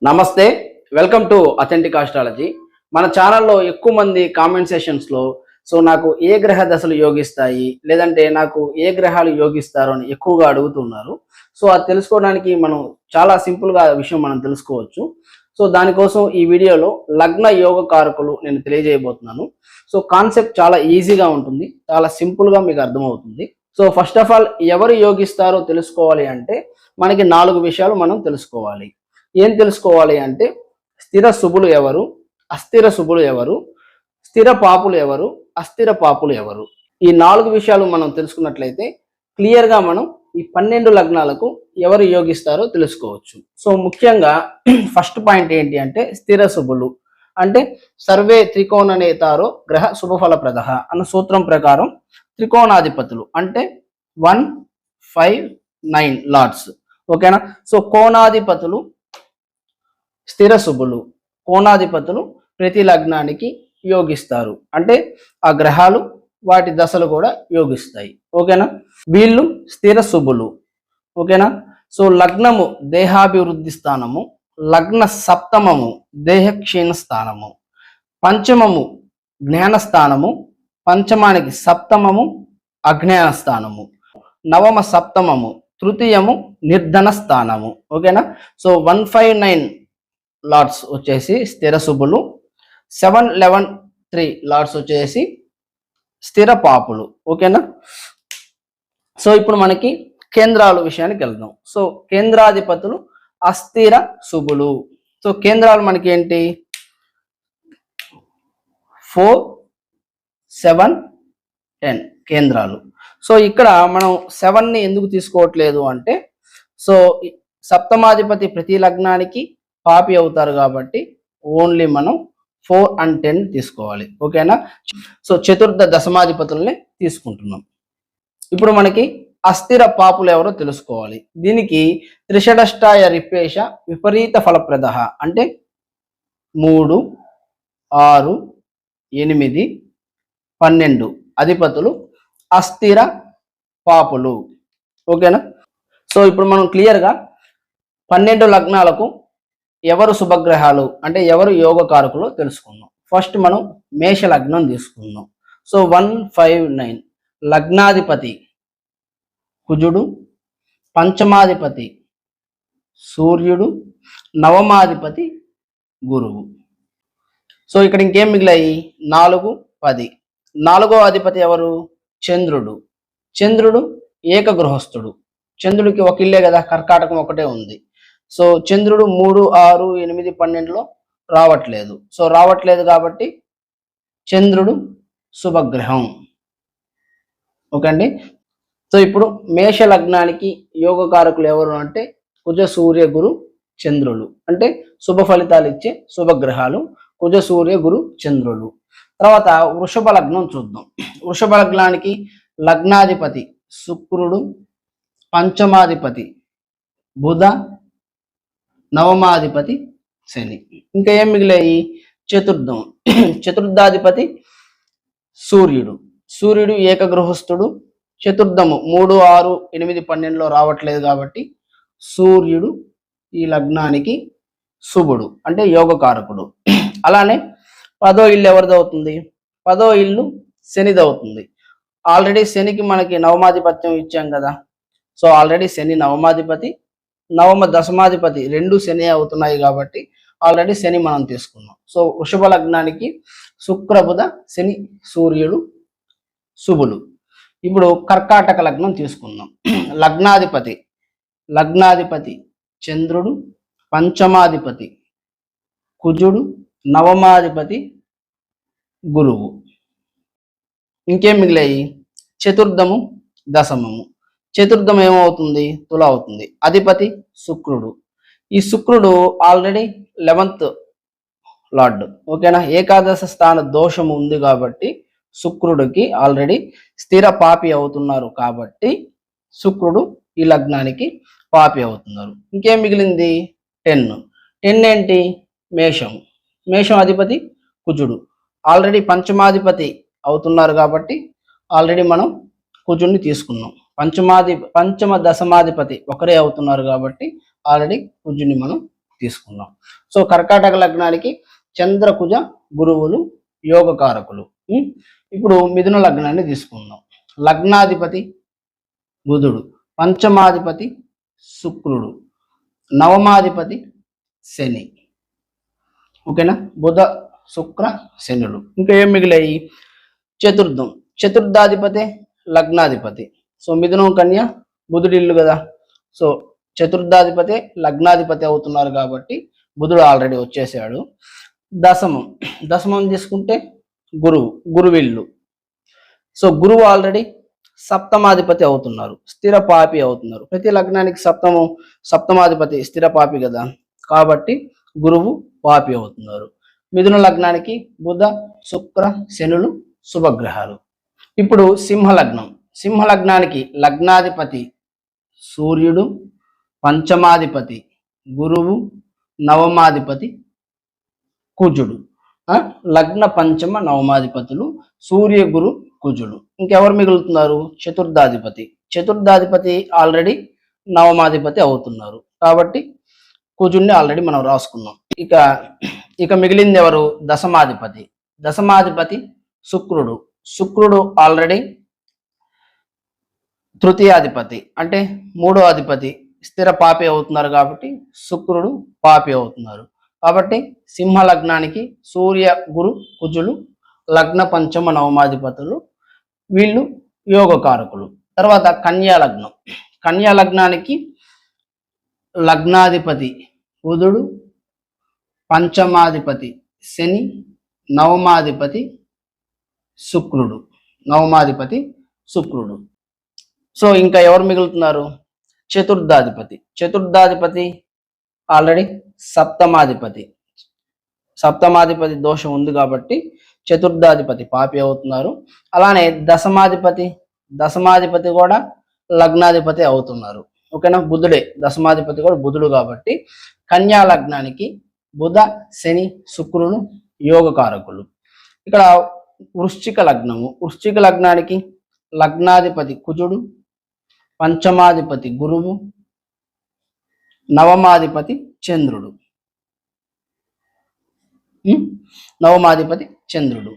నమస్తే, welcome to authentic astrology. మన ఛానల్లో ఎక్కువ మంది కామెంట్ సెషన్స్లో నాకు ఏ గ్రహ దశలు యోగిస్తాయి, లేదంటే నాకు ఏ గ్రహాలు యోగిస్తారు అని ఎక్కువగా అడుగుతున్నారు. అది తెలుసుకోవడానికి మనం చాలా సింపుల్గా విషయం మనం తెలుసుకోవచ్చు. దానికోసం ఈ వీడియోలో లగ్న యోగ కారకులు నేను తెలియజేయబోతున్నాను. కాన్సెప్ట్ చాలా ఈజీగా ఉంటుంది, చాలా సింపుల్గా మీకు అర్థమవుతుంది. ఫస్ట్ ఆఫ్ ఆల్ ఎవరు యోగిస్తారో తెలుసుకోవాలి అంటే మనకి 4 విషయాలు మనం తెలుసుకోవాలి. ఏం తెలుసుకోవాలి అంటే స్థిర శుభులు ఎవరు, అస్థిర శుభులు ఎవరు, స్థిర పాపులు ఎవరు, అస్థిర పాపులు ఎవరు. ఈ 4 విషయాలు మనం తెలుసుకున్నట్లయితే క్లియర్గా మనం ఈ 12 లగ్నాలకు ఎవరు యోగిస్తారో తెలుసుకోవచ్చు. ముఖ్యంగా ఫస్ట్ పాయింట్ ఏంటి అంటే స్థిర శుభులు అంటే సర్వే త్రికోణ నేతారో గ్రహ శుభఫలప్రద అన్న సూత్రం ప్రకారం త్రికోణాధిపతులు అంటే 1, 5, 9 లార్డ్స్. ఓకేనా. కోణాధిపతులు స్థిర శుభులు, కోణాధిపతులు ప్రతి లగ్నానికి యోగిస్తారు అంటే ఆ గ్రహాలు వాటి దశలు కూడా యోగిస్తాయి. ఓకేనా. వీళ్ళు స్థిర శుభులు. ఓకేనా. లగ్నము దేహాభివృద్ధి స్థానము, లగ్న సప్తమము దేహక్షీణ స్థానము, పంచమము జ్ఞాన స్థానము, పంచమానికి సప్తమము అజ్ఞాన స్థానము, నవమ సప్తమము తృతీయము నిర్ధన స్థానము. ఓకేనా. 159 లార్డ్స్ వచ్చేసి స్థిర శుభులు, 7, 11, 3 లార్డ్స్ వచ్చేసి స్థిర పాపులు. ఓకేనా. ఇప్పుడు మనకి కేంద్రాల విషయానికి వెళ్దాం. కేంద్రాధిపతులు అస్థిర శుభులు. కేంద్రాలు మనకి ఏంటి 4, 7, 10 కేంద్రాలు. ఇక్కడ మనం 7ని ఎందుకు తీసుకోవట్లేదు అంటే సప్తమాధిపతి ప్రతి లగ్నానికి పాపి అవుతారు కాబట్టి ఓన్లీ మనం 4 and 10 తీసుకోవాలి. ఓకేనా. చతుర్థ దశమాధిపతుల్ని తీసుకుంటున్నాం. ఇప్పుడు మనకి అస్థిర పాపులు ఎవరో తెలుసుకోవాలి. దీనికి త్రిషడష్టాయ రిపేష విపరీత ఫలప్రద అంటే 3, 6, 8, 12 అధిపతులు అస్థిర పాపులు. ఓకేనా. ఇప్పుడు మనం క్లియర్గా 12 లగ్నాలకు ఎవరు శుభగ్రహాలు అంటే ఎవరు యోగకారకులు తెలుసుకుందాం. ఫస్ట్ మనం మేష లగ్నం తీసుకుందాం. 1, 5, 9 లగ్నాధిపతి కుజుడు, పంచమాధిపతి సూర్యుడు, నవమాధిపతి గురువు. ఇక్కడ ఇంకేం మిగిలాయి 4, 10. 4వ అధిపతి ఎవరు చంద్రుడు. చంద్రుడు ఏకగృహస్థుడు. చంద్రుడికి ఒక ఇల్లే కదా, కర్కాటకం ఒకటే ఉంది. చంద్రుడు 3, 6, 8, 12లో రావట్లేదు. రావట్లేదు కాబట్టి చంద్రుడు శుభగ్రహం. ఓకే అండి. ఇప్పుడు మేష లగ్నానికి యోగకారకులు ఎవరు అంటే కుజ, సూర్య, గురు, చంద్రులు అంటే శుభ ఫలితాలు ఇచ్చే శుభగ్రహాలు కుజ, సూర్య, గురు, చంద్రులు. తర్వాత వృషభ లగ్నం చూద్దాం. వృషభ లగ్నానికి లగ్నాధిపతి శుక్రుడు, పంచమాధిపతి బుధ, నవమాధిపతి శని. ఇంకా ఏం మిగిలాయి చతుర్థం. చతుర్థాధిపతి సూర్యుడు. సూర్యుడు ఏకగృహస్థుడు. చతుర్థము 3, 6, 8, 12లో రావట్లేదు కాబట్టి సూర్యుడు ఈ లగ్నానికి శుభుడు అంటే యోగకారకుడు. అలానే 10వ ఇల్లు ఎవరిదవుతుంది 10వ ఇల్లు శనిదవుతుంది. ఆల్రెడీ శనికి మనకి నవమాధిపత్యం ఇచ్చాం కదా. ఆల్రెడీ శని నవమాధిపతి, నవమ దశమాధిపతి 2 శని అవుతున్నాయి కాబట్టి ఆల్రెడీ శని మనం తీసుకున్నాం. వృషభ లగ్నానికి శుక్ర, బుధ, శని, సూర్యుడు శుభులు. ఇప్పుడు కర్కాటక లగ్నం తీసుకుందాం. లగ్నాధిపతి చంద్రుడు, పంచమాధిపతి కుజుడు, నవమాధిపతి గురువు. ఇంకేం మిగిలాయి చతుర్థము, దశమము. చతుర్థం ఏమవుతుంది తుల అవుతుంది. అధిపతి శుక్రుడు. ఈ శుక్రుడు ఆల్రెడీ 11th లార్డ్. ఓకేనా. ఏకాదశ స్థాన దోషం ఉంది కాబట్టి శుక్రుడికి ఆల్రెడీ స్థిర పాపి అవుతున్నారు కాబట్టి శుక్రుడు ఈ లగ్నానికి పాపి అవుతున్నారు. ఇంకేం మిగిలింది 10. 10 ఏంటి మేషం. మేషం అధిపతి కుజుడు. ఆల్రెడీ పంచమాధిపతి అవుతున్నారు కాబట్టి ఆల్రెడీ మనం కుజుడిని తీసుకున్నాం. పంచమ దశమాధిపతి ఒకరే అవుతున్నారు కాబట్టి ఆల్రెడీ కుజుడిని మనం తీసుకున్నాం. సో కర్కాటక లగ్నానికి చంద్రకుజ గురువులు యోగకారకులు. ఇప్పుడు మిథున లగ్నాన్ని తీసుకుందాం. లగ్నాధిపతి బుధుడు, పంచమాధిపతి శుక్రుడు, నవమాధిపతి శని. ఓకేనా, బుధ శుక్ర శనులు. ఇంకా ఏం మిగిలాయి? చతుర్థం, చతుర్థాధిపతి లగ్నాధిపతి. సో మిథునం కన్య బుధుడు ఇల్లు కదా, సో చతుర్థాధిపతి లగ్నాధిపతి అవుతున్నారు కాబట్టి బుధుడు ఆల్రెడీ వచ్చేసాడు. దశమం, దశమం తీసుకుంటే గురువిల్లు. సో గురువు ఆల్రెడీ సప్తమాధిపతి అవుతున్నారు, స్థిర పాపి అవుతున్నారు. ప్రతి లగ్నానికి సప్తమాధిపతి స్థిర పాపి కదా, కాబట్టి గురువు పాపి అవుతున్నారు. మిథున లగ్నానికి బుధ శుక్ర శనులు శుభగ్రహాలు. ఇప్పుడు సింహలగ్నం, సింహలగ్నానికి లగ్నాధిపతి సూర్యుడు, పంచమాధిపతి గురువు, నవమాధిపతి కుజుడు. లగ్న పంచమ నవమాధిపతులు సూర్య గురు కుజుడు. ఇంకెవరు మిగులుతున్నారు? చతుర్థాధిపతి. చతుర్థాధిపతి ఆల్రెడీ నవమాధిపతి అవుతున్నారు కాబట్టి కుజుడిని ఆల్రెడీ మనం రాసుకున్నాం. ఇక మిగిలింది ఎవరు? దశమాధిపతి. దశమాధిపతి శుక్రుడు. శుక్రుడు ఆల్రెడీ తృతీయాధిపతి అంటే మూడో అధిపతి స్థిర పాపి అవుతున్నారు కాబట్టి శుక్రుడు పాపి అవుతున్నారు. కాబట్టి సింహ లగ్నానికి సూర్య గురు కుజులు లగ్న పంచమ నవమాధిపతులు, వీళ్ళు యోగకారకులు. తర్వాత కన్యా లగ్నం. కన్యా లగ్నానికి లగ్నాధిపతి బుధుడు, పంచమాధిపతి శని, నవమాధిపతి శుక్రుడు. నవమాధిపతి శుక్రుడు. సో ఇంకా ఎవరు మిగులుతున్నారు? చతుర్థాధిపతి. చతుర్థాధిపతి ఆల్రెడీ సప్తమాధిపతి. సప్తమాధిపతి దోషం ఉంది కాబట్టి చతుర్థాధిపతి పాపి అవుతున్నారు. అలానే దశమాధిపతి కూడా లగ్నాధిపతి అవుతున్నారు. ఓకేనా, బుధుడే దశమాధిపతి కూడా బుధుడు కాబట్టి కన్యా లగ్నానికి బుధ శని శుక్రుడు యోగకారకులు. ఇక్కడ వృశ్చిక లగ్నము. వృశ్చిక లగ్నానికి లగ్నాధిపతి కుజుడు, పంచమాధిపతి గురువు, నవమాధిపతి చంద్రుడు. నవమాధిపతి చంద్రుడు.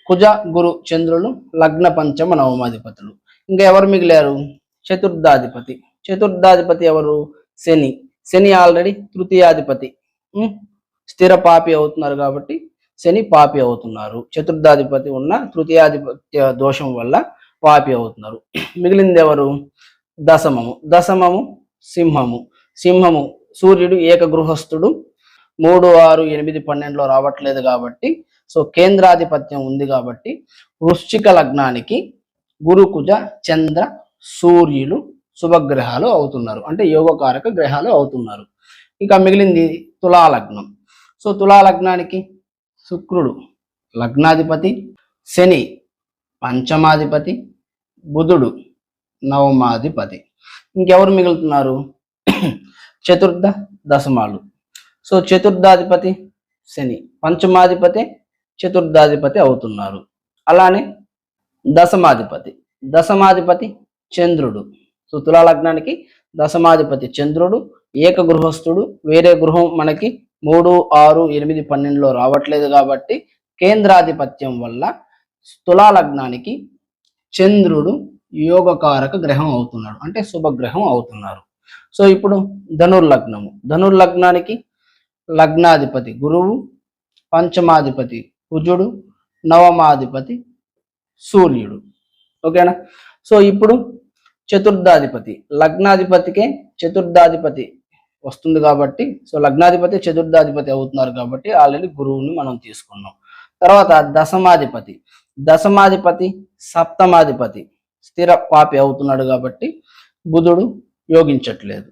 కుజ గురు చంద్రులు లగ్న పంచమ నవమాధిపతులు. ఇంకా ఎవరు మిగిలారు? చతుర్థాధిపతి. చతుర్థాధిపతి ఎవరు? శని. శని ఆల్రెడీ తృతీయాధిపతి స్థిర పాపి అవుతున్నారు కాబట్టి శని పాపి అవుతున్నారు. చతుర్థాధిపతి ఉన్న తృతీయాధిపత్య దోషం వల్ల పాపి అవుతున్నారు. మిగిలింది ఎవరు? దశమము. దశమము సింహము. సింహము సూర్యుడు ఏకగృహస్థుడు 3, 6, 8, 12లో రావట్లేదు కాబట్టి సో కేంద్రాధిపత్యం ఉంది కాబట్టి వృశ్చిక లగ్నానికి గురు కుజ చంద్ర సూర్యులు శుభగ్రహాలు అవుతున్నారు, అంటే యోగకారక గ్రహాలు అవుతున్నారు. ఇక మిగిలింది తులాలగ్నం. సో తులాలగ్నానికి శుక్రుడు లగ్నాధిపతి, శని పంచమాధిపతి, బుధుడు నవమాధిపతి. ఇంకెవరు మిగులుతున్నారు? చతుర్థ దశమాలు. సో చతుర్థాధిపతి శని, పంచమాధిపతి చతుర్థాధిపతి అవుతున్నారు. అలానే దశమాధిపతి చంద్రుడు. సో తులాలగ్నానికి దశమాధిపతి చంద్రుడు ఏకగృహస్థుడు. వేరే గృహం మనకి 3, 6, 8, 12లో రావట్లేదు కాబట్టి కేంద్రాధిపత్యం వల్ల తులాలగ్నానికి చంద్రుడు యోగకారక గ్రహం అవుతున్నాడు, అంటే శుభగ్రహం అవుతున్నారు. సో ఇప్పుడు ధనుర్లగ్నము. ధనుర్లగ్నానికి లగ్నాధిపతి గురువు, పంచమాధిపతి కుజుడు, నవమాధిపతి సూర్యుడు. ఓకేనా. సో ఇప్పుడు చతుర్థాధిపతి, లగ్నాధిపతికే చతుర్థాధిపతి వస్తుంది కాబట్టి సో లగ్నాధిపతి చతుర్థాధిపతి అవుతున్నారు కాబట్టి ఆల్రెడీ గురువుని మనం తీసుకున్నాం. తర్వాత దశమాధిపతి సప్తమాధిపతి స్థిర పాపి అవుతున్నాడు కాబట్టి బుధుడు యోగించట్లేదు.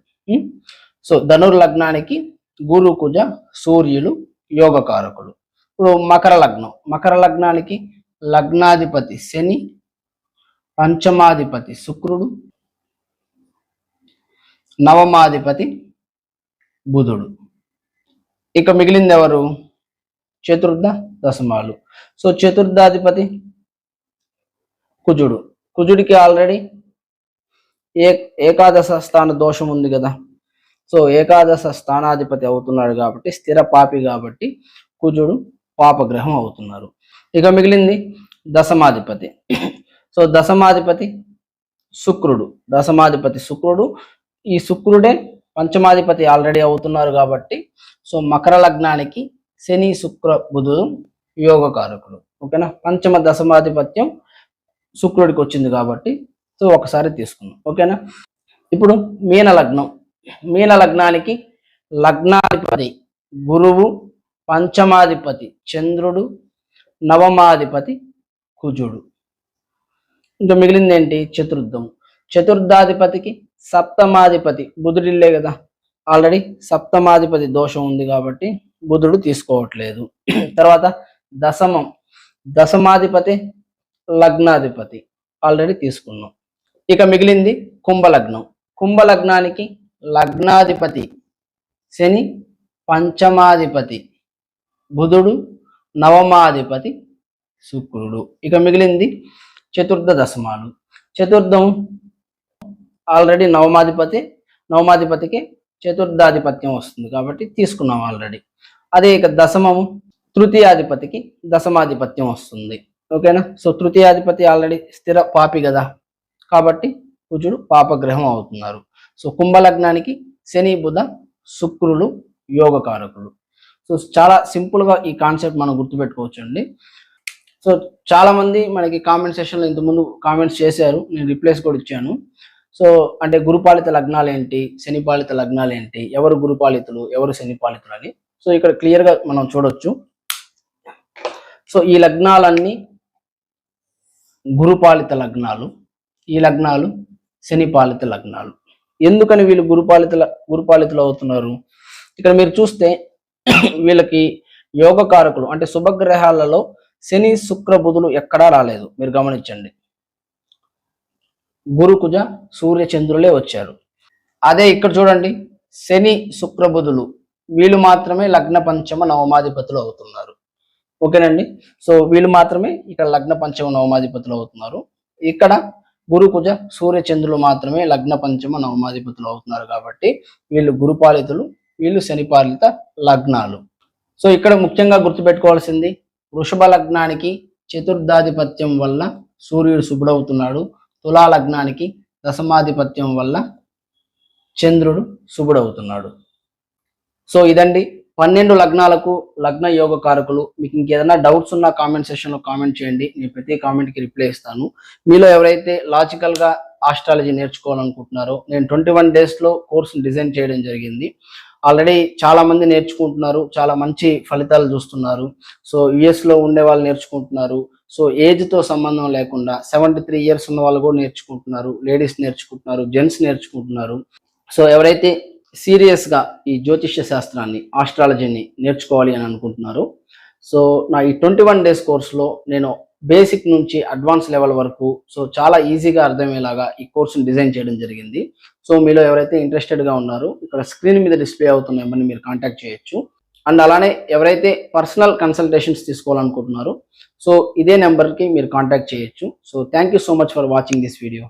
సో ధనుర్లగ్నానికి గురు కుజ సూర్యులు యోగకారకులు. ఇప్పుడు మకర లగ్నానికి లగ్నాధిపతి శని, పంచమాధిపతి శుక్రుడు, నవమాధిపతి బుధుడు. ఇక మిగిలింది ఎవరు? చతుర్థ దశమాలు. సో చతుర్థాధిపతి కుజుడు. కుజుడికి ఆల్రెడీ ఏకాదశ స్థాన దోషం ఉంది కదా, సో ఏకాదశ స్థానాధిపతి అవుతున్నాడు కాబట్టి స్థిర పాపి కాబట్టి కుజుడు పాపగ్రహం అవుతున్నారు. ఇక మిగిలింది దశమాధిపతి. సో దశమాధిపతి శుక్రుడు. దశమాధిపతి శుక్రుడు. ఈ శుక్రుడే పంచమాధిపతి ఆల్రెడీ అవుతున్నారు కాబట్టి సో మకర లగ్నానికి శని శుక్ర బుధుడు యోగకారకులు. ఓకేనా, పంచమ దశమాధిపత్యం శుక్రుడికి వచ్చింది కాబట్టి సో ఒకసారి తీసుకుందాం. ఓకేనా, ఇప్పుడు మీన లగ్నం. మీన లగ్నానికి లగ్నాధిపతి గురువు, పంచమాధిపతి చంద్రుడు, నవమాధిపతి కుజుడు. ఇంకా మిగిలింది ఏంటి? చతుర్థం. చతుర్థాధిపతికి సప్తమాధిపతి బుధుడిల్లే కదా, ఆల్రెడీ సప్తమాధిపతి దోషం ఉంది కాబట్టి బుధుడు తీసుకోవట్లేదు. తర్వాత దశమం. దశమాధిపతి లగ్నాధిపతి ఆల్రెడీ తీసుకున్నాం. ఇక మిగిలింది కుంభలగ్నం. కుంభలగ్నానికి లగ్నాధిపతి శని, పంచమాధిపతి బుధుడు, నవమాధిపతి శుక్రుడు. ఇక మిగిలింది చతుర్థ దశమాలు. చతుర్థం ఆల్రెడీ నవమాధిపతికి చతుర్థాధిపత్యం వస్తుంది కాబట్టి తీసుకున్నాం ఆల్రెడీ. అదే ఇక దశమము తృతీయాధిపతికి దశమాధిపత్యం వస్తుంది. ఓకేనా, సో తృతీయాధిపతి ఆల్రెడీ స్థిర పాపి కదా కాబట్టి కుజుడు పాపగ్రహం అవుతున్నారు. సో కుంభలగ్నానికి శని బుధ శుక్రులు యోగకారకులు. సో చాలా సింపుల్గా ఈ కాన్సెప్ట్ మనం గుర్తుపెట్టుకోవచ్చు అండి. సో చాలా మంది మనకి కామెంట్ సెషన్లో ఇంతకుముందు కామెంట్స్ చేశారు, నేను రిప్లైస్ కూడా ఇచ్చాను. సో అంటే గురుపాలిత లగ్నాలు ఏంటి, శనిపాలిత లగ్నాలు ఏంటి, ఎవరు గురుపాలితులు ఎవరు శనిపాలితులు అని. సో ఇక్కడ క్లియర్గా మనం చూడొచ్చు. సో ఈ లగ్నాలన్నీ గురుపాలిత లగ్నాలు, ఈ లగ్నాలు శనిపాలిత లగ్నాలు. ఎందుకని వీళ్ళు గురుపాలితులు అవుతున్నారు? ఇక్కడ మీరు చూస్తే వీళ్ళకి యోగకారకులు అంటే శుభగ్రహాలలో శని శుక్ర బుధులు ఎక్కడా రాలేదు, మీరు గమనించండి. గురు కుజ సూర్య చంద్రులే వచ్చారు. అదే ఇక్కడ చూడండి, శని శుక్ర బుధులు వీళ్ళు మాత్రమే లగ్న పంచమ నవమాధిపతులు అవుతున్నారు. ఓకేనండి, సో వీళ్ళు మాత్రమే ఇక్కడ లగ్న పంచమ నవమాధిపతులు అవుతున్నారు. ఇక్కడ గురు కుజ సూర్య చంద్రులు మాత్రమే లగ్న పంచమ నవమాధిపతులు అవుతున్నారు కాబట్టి వీళ్ళు గురుపాలితులు, వీళ్ళు శనిపాలిత లగ్నాలు. సో ఇక్కడ ముఖ్యంగా గుర్తుపెట్టుకోవాల్సింది, వృషభ లగ్నానికి చతుర్థాధిపత్యం వల్ల సూర్యుడు శుభుడవుతున్నాడు. తులా లగ్నానికి దశమాధిపత్యం వల్ల చంద్రుడు శుభుడవుతున్నాడు. సో ఇదండి 12 లగ్నాలకు లగ్న యోగ కారకులు. మీకు ఇంకేదైనా డౌట్స్ ఉన్నా కామెంట్ సెక్షన్లో కామెంట్ చేయండి, నేను ప్రతి కామెంట్కి రిప్లై ఇస్తాను. మీలో ఎవరైతే లాజికల్గా ఆస్ట్రాలజీ నేర్చుకోవాలనుకుంటున్నారో, నేను 21 డేస్లో కోర్సును డిజైన్ చేయడం జరిగింది. ఆల్రెడీ చాలా మంది నేర్చుకుంటున్నారు, చాలా మంచి ఫలితాలు చూస్తున్నారు. సో యుఎస్లో ఉండే వాళ్ళు నేర్చుకుంటున్నారు. సో ఏజ్తో సంబంధం లేకుండా 73 ఇయర్స్ ఉన్న వాళ్ళు కూడా నేర్చుకుంటున్నారు, లేడీస్ నేర్చుకుంటున్నారు, జెంట్స్ నేర్చుకుంటున్నారు. సో ఎవరైతే సీరియస్గా ఈ జ్యోతిష్య శాస్త్రాన్ని ఆస్ట్రాలజీని నేర్చుకోవాలి అని అనుకుంటున్నారు, సో నా ఈ 21 డేస్ కోర్సులో నేను బేసిక్ నుంచి అడ్వాన్స్ లెవెల్ వరకు సో చాలా ఈజీగా అర్థమయ్యేలాగా ఈ కోర్సును డిజైన్ చేయడం జరిగింది. సో మీలో ఎవరైతే ఇంట్రెస్టెడ్గా ఉన్నారో ఇక్కడ స్క్రీన్ మీద డిస్ప్లే అవుతున్న నెంబర్ని మీరు కాంటాక్ట్ చేయొచ్చు. అండ్ అలానే ఎవరైతే పర్సనల్ కన్సల్టేషన్స్ తీసుకోవాలనుకుంటున్నారో సో ఇదే నెంబర్కి మీరు కాంటాక్ట్ చేయొచ్చు. So thank you so much for watching this video.